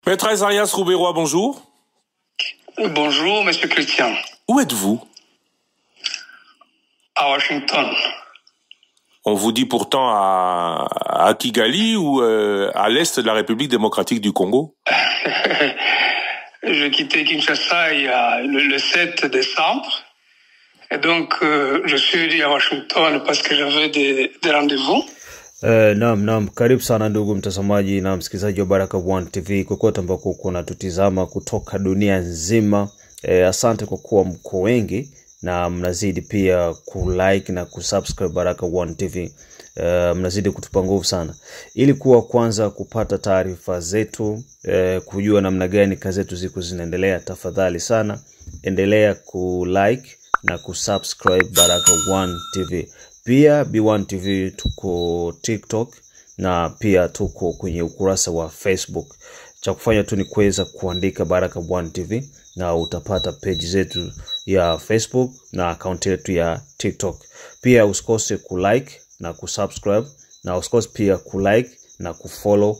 Maître Azarias Rouberois, bonjour. Bonjour, monsieur Christian. Où êtes-vous? À Washington. On vous dit pourtant à Kigali ou à l'est de la République démocratique du Congo? J'ai quitté Kinshasa il y a le 7 décembre. Et donc, je suis à Washington parce que j'avais des rendez-vous. Naam, karibu sana ndugu mtazamaji na msikilizaji wa Baraka1 TV kokote ambako kuna tutizama kutoka dunia nzima. Asante kwa kuwa mko wengi na mnazidi pia kulike na kusubscribe Baraka1 TV. Mnazidi kutupa nguvu sana. Ili kuwa kwanza kupata taarifa zetu, kujua namna gani kazi zetu ziko zinaendelea, tafadhali sana endelea kulike na kusubscribe Baraka1 TV. Pia B1 TV tuko TikTok na pia tuko kwenye ukurasa wa Facebook. Cha kufanya tu ni kuweza kuandika Baraka1 TV na utapata page zetu ya Facebook na account yetu ya TikTok. Pia usikose kulike na kusubscribe na usikose pia kulike na kufollow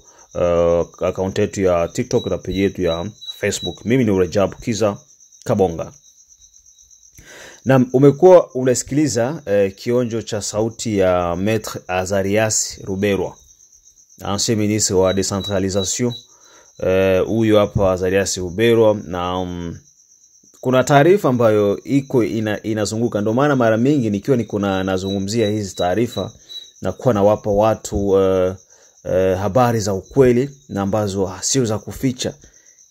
account yetu ya TikTok na page yetu ya Facebook. Mimi ni Rajab Kiza Kabonga. Na umekuwa unasikiliza kionjo cha sauti ya Maître Azarias Rouberois, ancien ministre wa décentralisation. Huyo hapa Azarias Rouberois, na kuna taarifa ambayo iko inazunguka. Ndio maana mara mingi nikiwa niko nazungumzia hizi taarifa na kuwa nawapa watu habari za ukweli na ambazo sio za kuficha.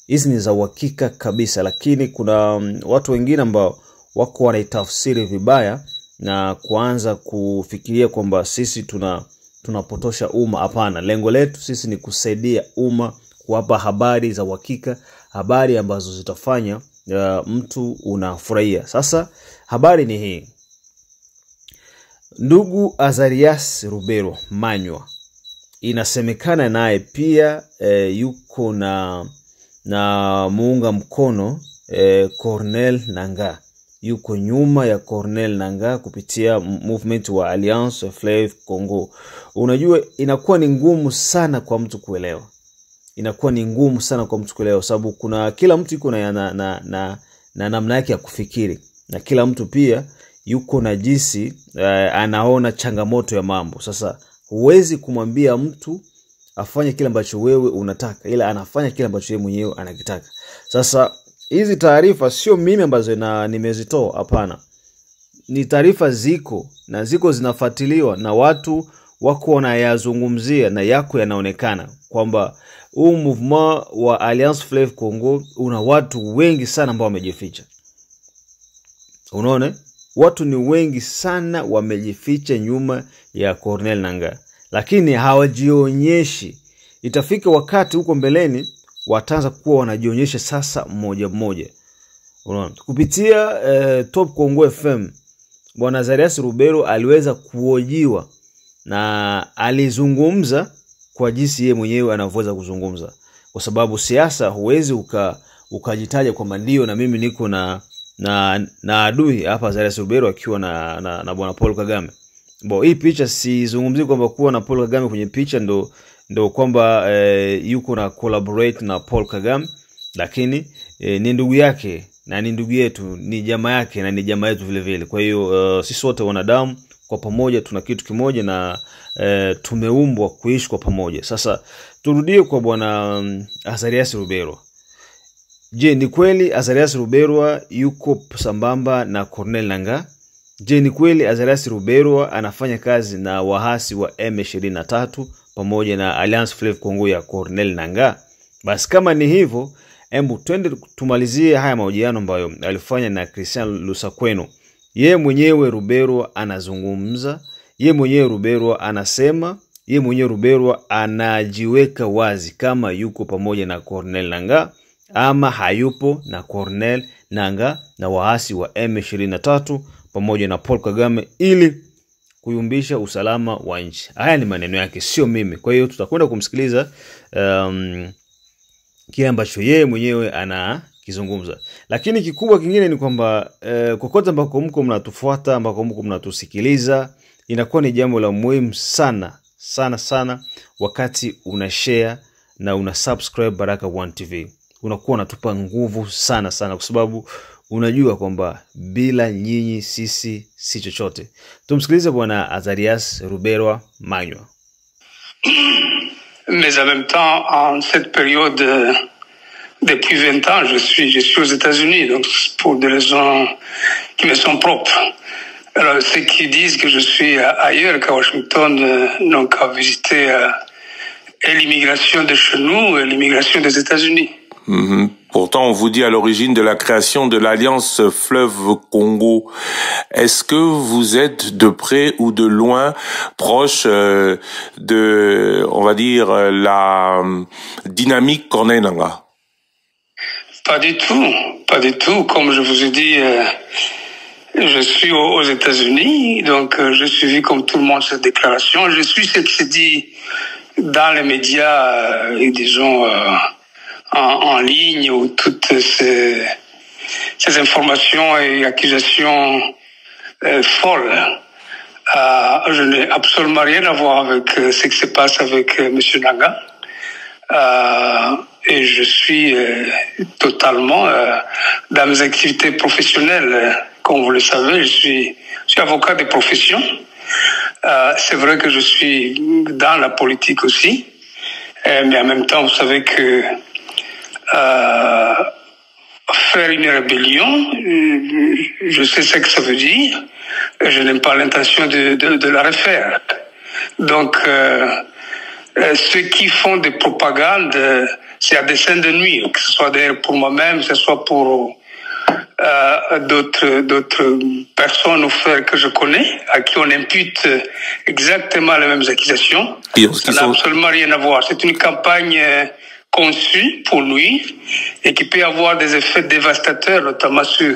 Hizi ni za uhakika kabisa, lakini kuna watu wengine ambao wako wanaitafsiri vibaya na kuanza kufikiria kwamba sisi tunapotosha umma. Hapana, lengo letu sisi ni kusaidia umma, kuwapa habari za uhakika, habari ambazo zitafanya mtu unafurahia. Sasa habari ni hii. Ndugu Azarias Rouberois Manywa, inasemekana naye pia yuko na muunga mkono Corneille Nangaa. Yuko nyuma ya Corneille Nangaa kupitia movement wa Alliance Fleuve Congo. Unajua inakuwa ni ngumu sana kwa mtu kuelewa. Sababu kuna kila mtu yuko na namna yake ya kufikiri. Na kila mtu pia yuko na jinsi anaona changamoto ya mambo. Sasa huwezi kumwambia mtu afanye kile ambacho wewe unataka, ila anafanya kile ambacho yeye mwenyewe anakitaka. Sasa hizi taarifa sio mimi ambazo nimezitoa, hapana. Ni taarifa ziko zinafuatiliwa na watu wako wanayazungumzia na yako yanaonekana kwamba huu movement wa Alliance Fleuve Congo una watu wengi sana ambao wamejificha. Unaona? Watu ni wengi sana wamejificha nyuma ya Corneille Nangaa, lakini hawajionyeshi. Itafika wakati huko mbeleni wataanza kuwa wanajionyesha sasa mmoja mmoja. Unaona? Kupitia Top Congo FM, Bwana Azarias Rouberois aliweza kuhojiwa na alizungumza kwa jinsi yeye mwenyewe anavyoweza kuzungumza. Kwa sababu siasa huwezi ukajitaja kwamba ndio na mimi niko na adui hapa. Azarias Rouberois akiwa na Bwana Paul Kagame. Hii picha sizungumzi kwamba kuwa na Paul Kagame kwenye picha ndo kwamba yuko na collaborate na Paul Kagame, lakini ni ndugu yake na ni ndugu yetu, ni jamaa yake na ni jamaa yetu vile vile. Kwa hiyo sisi wote wanadamu kwa pamoja tuna kitu kimoja na tumeumbwa kuishi kwa pamoja. Sasa turudie kwa Bwana Azarias Rouberois. Je, ni kweli Azarias Rouberois yuko sambamba na Corneille Nangaa? Je, ni kweli Azarias Rouberois anafanya kazi na wahasi wa M23 pamoja na Alliance Fleuve Congo ya Corneille Nangaa? Basi kama ni hivyo, hebu twende tumalizie haya mahojiano ambayo alifanya na Christian Lusakweno. Yeye mwenyewe Rouberois anazungumza, yeye mwenyewe Rouberois anasema, yeye mwenyewe Rouberois anajiweka wazi kama yuko pamoja na Corneille Nangaa ama hayupo na Corneille Nangaa na wahasi wa M23 pamoja na Paul Kagame ili kuyumbisha usalama wa nchi. Haya ni maneno yake, sio mimi. Kwa hiyo tutakwenda kumsikiliza kile ambacho yeye mwenyewe anakizungumza. Lakini kikubwa kingine ni kwamba kokote ambako mko mnatufuata, ambako mko mnatusikiliza, inakuwa ni jambo la muhimu sana wakati unashare na una subscribe Baraka One TV, unakuwa unatupa nguvu sana sana, kwa sababu unajua kwamba bila nyinyi sisi si chochote. Tumsikilize Bwana Azarias Ruberwa Manywa. Mais en même temps, en cette période, depuis 20 ans, je suis aux États-Unis, donc pour des raisons qui me sont propres. Alors, ceux qui disent que je suis ailleurs qu'à Washington n'ont qu'à visiter l'immigration de chez nous et l'immigration des États-Unis. Pourtant, on vous dit à l'origine de la création de l'Alliance Fleuve Congo. Est-ce que vous êtes de près ou de loin proche de, on va dire, la dynamique Corneille Nangaa? Pas du tout. Comme je vous ai dit, je suis aux États-Unis, donc je suivi comme tout le monde cette déclaration. Je suis ce qui se dit dans les médias, disons, en ligne, où toutes ces informations et accusations folles. Je n'ai absolument rien à voir avec ce qui se passe avec M. Nangaa. Et je suis totalement dans mes activités professionnelles. Comme vous le savez, je suis avocat de profession. C'est vrai que je suis dans la politique aussi. Mais en même temps, vous savez que faire une rébellion, je sais ce que ça veut dire. Je n'ai pas l'intention de la refaire. Donc, ceux qui font des propagandes, c'est à dessein de nuire, que ce soit d'ailleurs pour moi-même, que ce soit pour d'autres personnes ou frères que je connais, à qui on impute exactement les mêmes accusations. Ça n'a absolument rien à voir. C'est une campagne conçue pour nuire et qui peut avoir des effets dévastateurs, notamment sur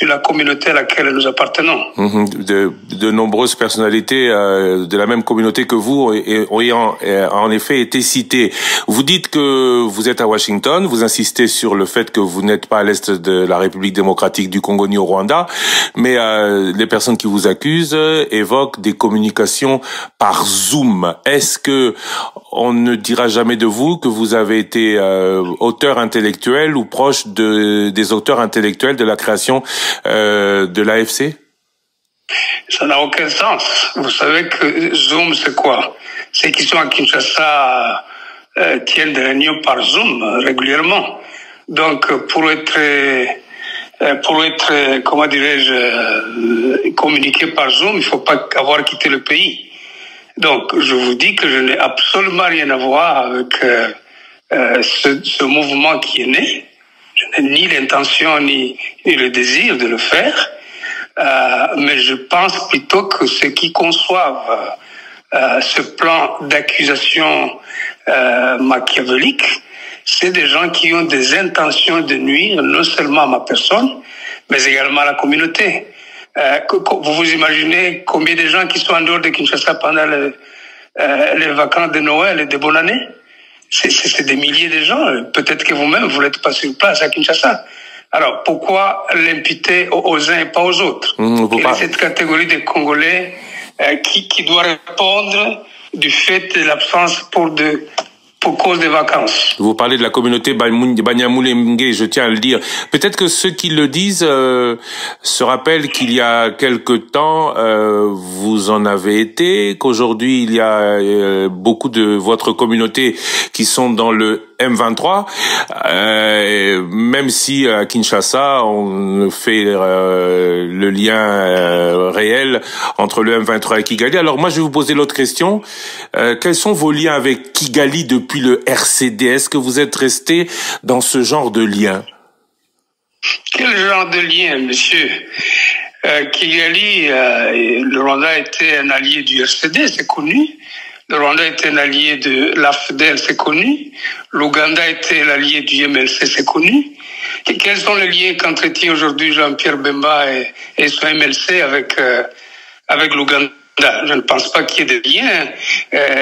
la communauté à laquelle nous appartenons. De nombreuses personnalités de la même communauté que vous ont en effet été citées. Vous dites que vous êtes à Washington, vous insistez sur le fait que vous n'êtes pas à l'est de la République démocratique du Congo ni au Rwanda, mais les personnes qui vous accusent évoquent des communications par Zoom. Est-ce que on ne dira jamais de vous que vous avez été auteur intellectuel ou proche des auteurs intellectuels de la création de l'AFC? Ça n'a aucun sens. Vous savez que Zoom, c'est quoi? Ceux qui sont à Kinshasa tiennent des réunions par Zoom régulièrement. Donc, pour être comment dirais-je, communiqué par Zoom, il ne faut pas avoir quitté le pays. Donc, je vous dis que je n'ai absolument rien à voir avec ce mouvement qui est né. Je n'ai ni l'intention ni le désir de le faire, mais je pense plutôt que ceux qui conçoivent ce plan d'accusation machiavélique, c'est des gens qui ont des intentions de nuire non seulement à ma personne, mais également à la communauté. Vous vous imaginez combien de gens qui sont en dehors de Kinshasa pendant les vacances de Noël et de bonne année? C'est des milliers de gens. Peut-être que vous-même, vous n'êtes pas sur place à Kinshasa. Alors, pourquoi l'imputer aux uns et pas aux autres? Quelle est cette catégorie de Congolais qui doit répondre du fait de l'absence pour cause des vacances? Vous parlez de la communauté Banyamulenge, je tiens à le dire. Peut-être que ceux qui le disent se rappellent qu'il y a quelque temps, vous en avez été, qu'aujourd'hui il y a beaucoup de votre communauté qui sont dans le M23, même si à Kinshasa on fait le lien réel entre le M23 et Kigali. Alors moi je vais vous poser l'autre question. Quels sont vos liens avec Kigali depuis le RCD? Est-ce que vous êtes resté dans ce genre de lien? Quel genre de lien, monsieur? Kigali, le Rwanda était un allié du RCD, c'est connu. Le Rwanda était un allié de l'AFDL, c'est connu. L'Ouganda était l'allié du MLC, c'est connu. Et quels sont les liens qu'entretient aujourd'hui Jean-Pierre Bemba et son MLC avec l'Ouganda? Je ne pense pas qu'il y ait des liens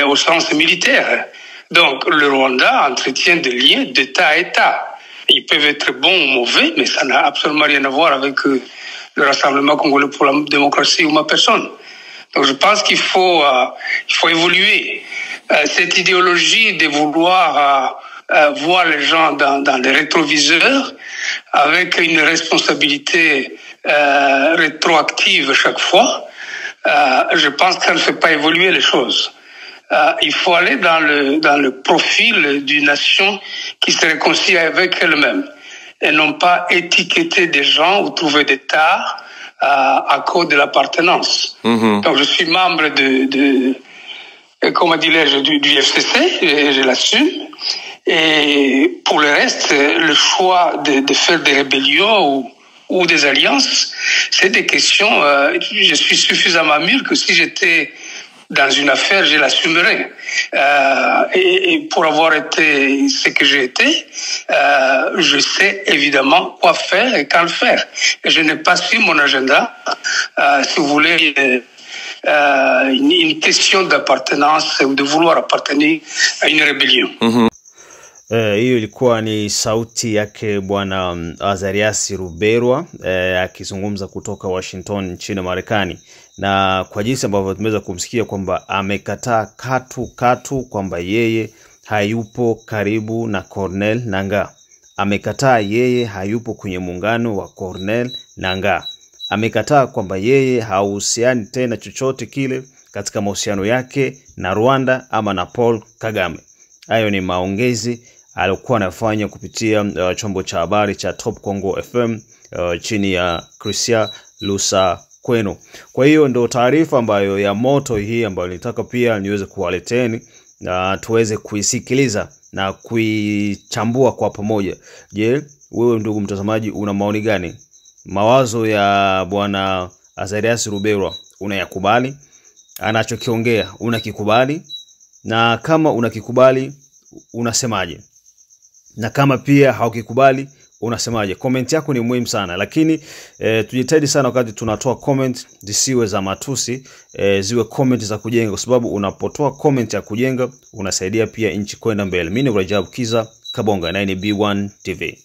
au sens militaire. Donc, le Rwanda entretient des liens d'État à État. Ils peuvent être bons ou mauvais, mais ça n'a absolument rien à voir avec le Rassemblement congolais pour la démocratie ou ma personne. Donc, je pense qu'il faut évoluer. cette idéologie de vouloir voir les gens dans les rétroviseurs avec une responsabilité rétroactive chaque fois, je pense qu'elle ne fait pas évoluer les choses. Il faut aller dans le profil d'une nation qui se réconcilie avec elle-même et non pas étiqueter des gens ou trouver des tares à cause de l'appartenance. Donc je suis membre comment dirais-je, du FCC, et je l'assume. Et pour le reste, le choix de faire des rébellions ou des alliances, c'est des questions, je suis suffisamment mûr que si j'étais dans une affaire, je l'assumerais. Et pour avoir été ce que j'ai été, je sais évidemment quoi faire et quand le faire. Et je n'ai pas sur mon agenda, si vous voulez, une question d'appartenance ou de vouloir appartenir à une rébellion. Hiyo ilikuwa ni sauti yake bwana Azarias Ruberwa akizungumza kutoka Washington nchini Marekani, na kwa jinsi ambavyo tumeweza kumsikia kwamba amekataa katu kwamba yeye hayupo karibu na Corneille Nangaa. Amekataa yeye hayupo kwenye muungano wa Corneille Nangaa. Amekataa kwamba yeye hahusiani tena chochote kile katika mahusiano yake na Rwanda ama na Paul Kagame. Hayo ni maongezi alikuwa anafanya kupitia chombo cha habari cha Top Congo FM chini ya Christian Lusa Kweno. Kwa hiyo ndo taarifa ambayo ya moto hii ambayo nitaka pia niweze kuwaleteni na tuweze kuisikiliza na kuichambua kwa pamoja. Je, wewe ndugu mtazamaji una maoni gani? Mawazo ya bwana Azarias Ruberwa unayakubali? Anachokiongea unakikubali? Na kama unakikubali unasemaje? Na kama pia haukikubali unasemaje? Comment yako ni muhimu sana, lakini tujitahidi sana wakati tunatoa comment zisiwe za matusi, ziwe comment za kujenga, kwa sababu unapotoa comment ya kujenga unasaidia pia nchi kwenda mbele. Mimi ni Rajab Kiza Kabonga na ni B1 TV.